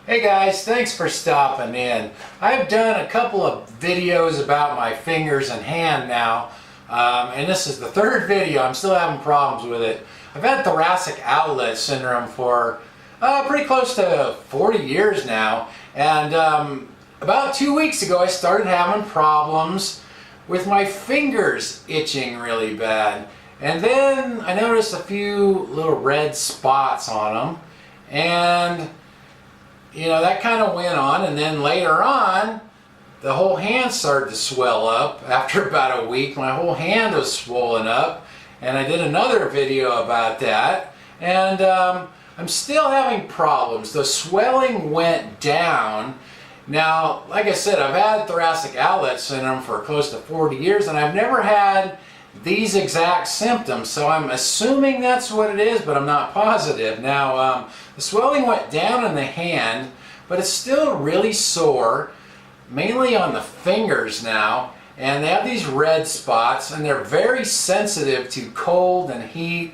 Hey guys, thanks for stopping in. I've done a couple of videos about my fingers and hand now, and this is the third video. I'm still having problems with it. I've had thoracic outlet syndrome for pretty close to 40 years now, and about 2 weeks ago I started having problems with my fingers itching really bad. And then I noticed a few little red spots on them, and you know, that kind of went on, and then later on the whole hand started to swell up. After about a week my whole hand was swollen up, and I did another video about that, and I'm still having problems. The swelling went down. Now, like I said, I've had thoracic outlet syndrome for close to 40 years, and I've never had these exact symptoms, so I'm assuming that's what it is, but I'm not positive. Now, the swelling went down in the hand, but it's still really sore, mainly on the fingers now, and they have these red spots, and they're very sensitive to cold and heat,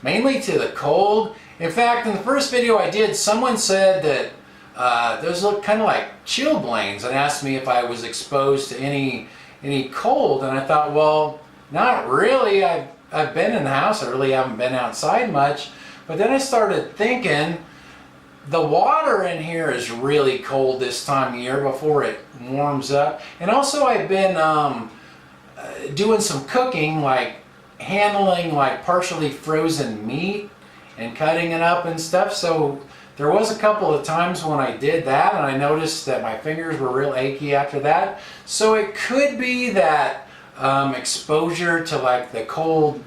mainly to the cold. In fact, in the first video I did, someone said that those look kind of like chilblains, and asked me if I was exposed to any cold, and I thought, well, not really. I've been in the house. I really haven't been outside much. But then I started thinking, the water in here is really cold this time of year before it warms up. And also I've been doing some cooking, like handling like partially frozen meat and cutting it up and stuff. So there was a couple of times when I did that, and I noticed that my fingers were real achy after that. So it could be that exposure to like the cold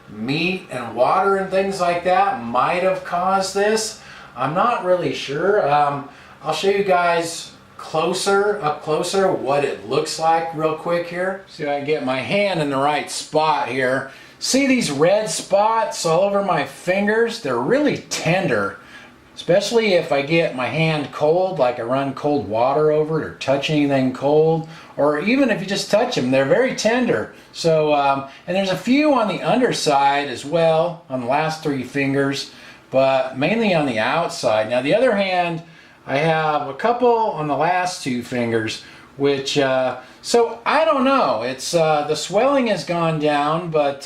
meat and water and things like that might have caused this. I'm not really sure. I'll show you guys up closer what it looks like real quick here. See if I can get my hand in the right spot here. See these red spots all over my fingers? They're really tender, especially if I get my hand cold, like I run cold water over it or touch anything cold, or even if you just touch them, they're very tender. So, and there's a few on the underside as well, on the last 3 fingers, but mainly on the outside. Now the other hand, I have a couple on the last 2 fingers, which, so I don't know. It's, the swelling has gone down, but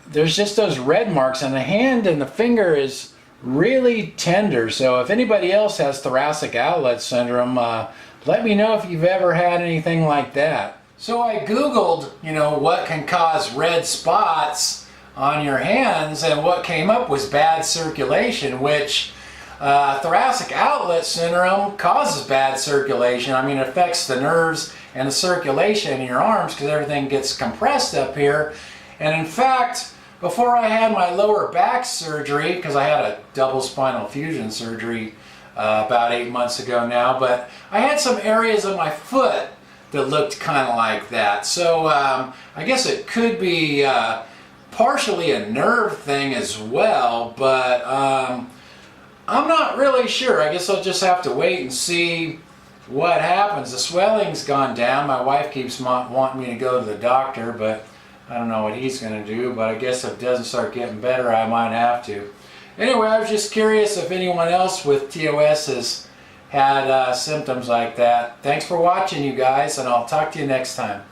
there's just those red marks, and the hand and the finger is really tender. So if anybody else has thoracic outlet syndrome, let me know if you've ever had anything like that. So I googled, you know, what can cause red spots on your hands, and what came up was bad circulation, which thoracic outlet syndrome causes bad circulation. I mean, it affects the nerves and the circulation in your arms because everything gets compressed up here. And in fact, before I had my lower back surgery, because I had a double spinal fusion surgery about 8 months ago now, but I had some areas of my foot that looked kind of like that. So I guess it could be partially a nerve thing as well, but I'm not really sure. I guess I'll just have to wait and see what happens. The swelling's gone down. My wife keeps wanting me to go to the doctor, but I don't know what he's going to do, but I guess if it doesn't start getting better, I might have to. Anyway, I was just curious if anyone else with TOS has had symptoms like that. Thanks for watching, you guys, and I'll talk to you next time.